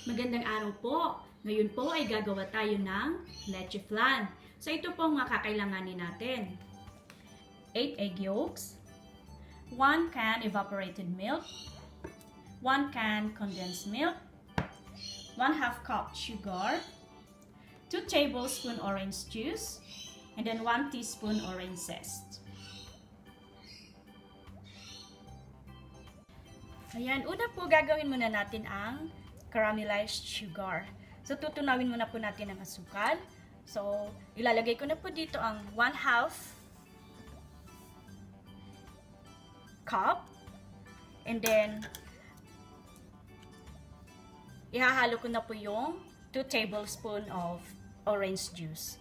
Magandang araw po. Ngayon po ay gagawa tayo ng leche flan. So ito po ang kakailanganin natin. 8 egg yolks, 1 can evaporated milk, 1 can condensed milk, 1/2 cup sugar, 2 tablespoon orange juice, and then 1 teaspoon orange zest. Ayan, una po gagawin muna natin ang caramelized sugar. So, tutunawin muna po natin ang asukal. So, ilalagay ko na po dito ang 1/2 cup. And then, ihahalo ko na po yung 2 tablespoon of orange juice.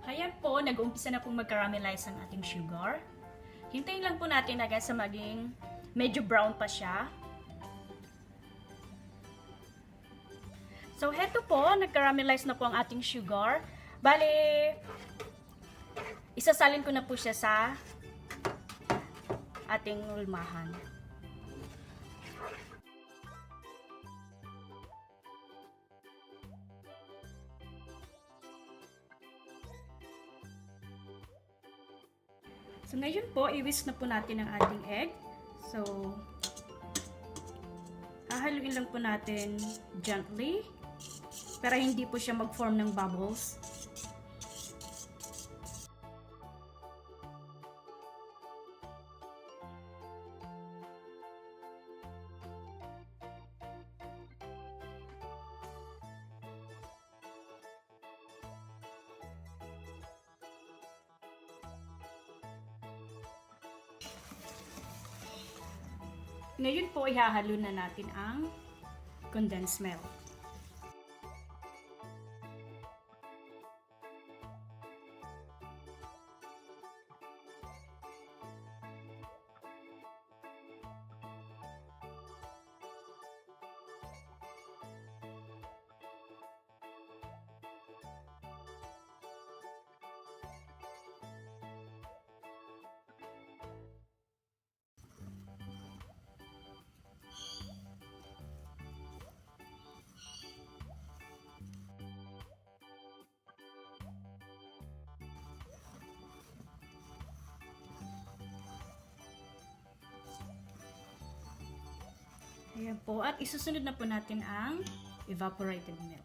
Ayan po, nag-uumpisa na pong mag-caramelize ang ating sugar. Hintayin lang po natin agad sa maging medyo brown pa siya. So, heto po, nag-caramelize na po ang ating sugar. Bale, isasalin ko na po siya sa ating ulmahan. So, ngayon po, i-whisk na po natin ang ating egg. So, hahaluin lang po natin gently para hindi po siya mag-form ng bubbles. Ngayon po, ihahalo na natin ang condensed milk. Ayan po. At isusunod na po natin ang evaporated milk.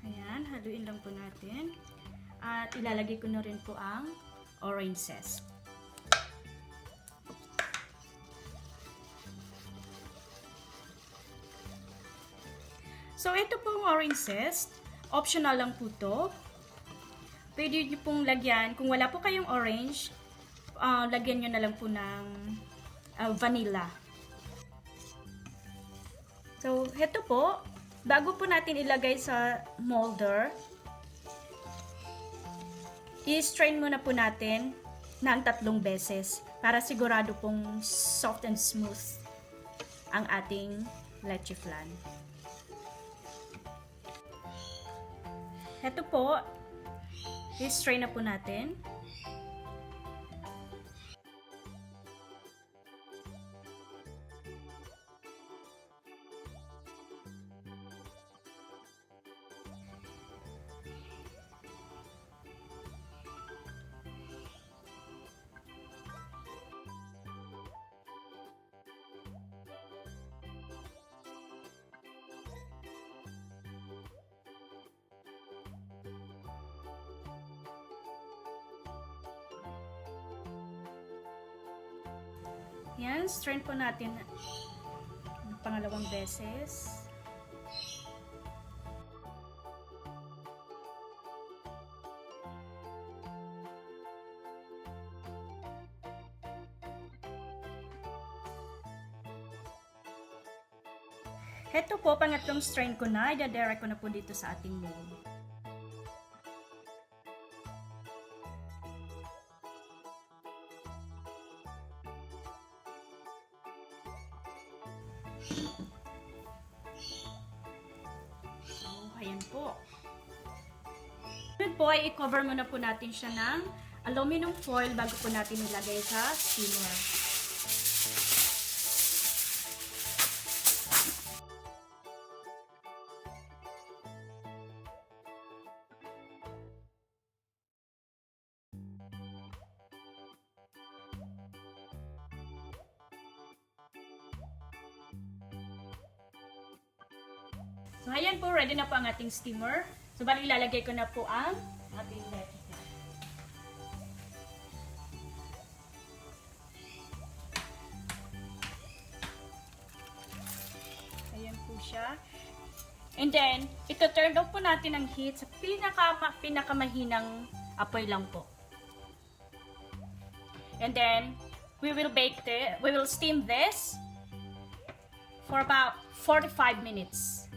Ayan, haluin lang po natin. At ilalagay ko na rin po ang orange zest. So, ito pong orange zest, optional lang po to. Pwede nyo pong lagyan, kung wala po kayong orange, lagyan nyo na lang po ng vanilla. So, ito po, bago po natin ilagay sa molder, i-strain muna po natin ng 3 beses para sigurado pong soft and smooth ang ating leche flan. Ito po, i-strain na po natin. Yan, strain po natin ng pangalawang beses. Heto po, pangatlong strain ko na. Idadere ko na po dito sa ating mold. So, ayan po. Ngayon po ay i-cover muna po natin siya ng aluminum foil bago po natin ilagay sa steamer. So, ayan po, ready na po ang ating steamer. So, bali ilalagay ko na po ang ating leche flan. Ayan po siya. And then, ito turn off po natin ang heat sa pinakamahinang apoy lang po. And then, we will steam this for about 45 minutes.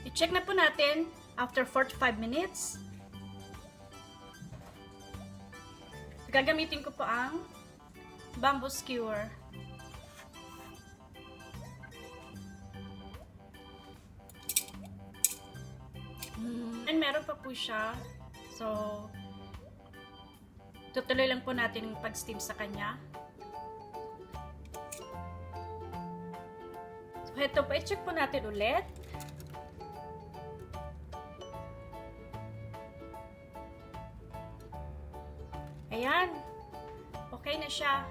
I-check na po natin after 45 minutes. Gagamitin ko po ang bamboo skewer. And meron pa po siya. So, tutuloy lang po natin yung pag-steam sa kanya. So, ito po, i-check po natin ulit. Ayan. Okay na siya.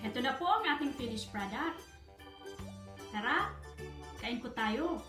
Ito na po ang ating finished product. Tara, kain po tayo.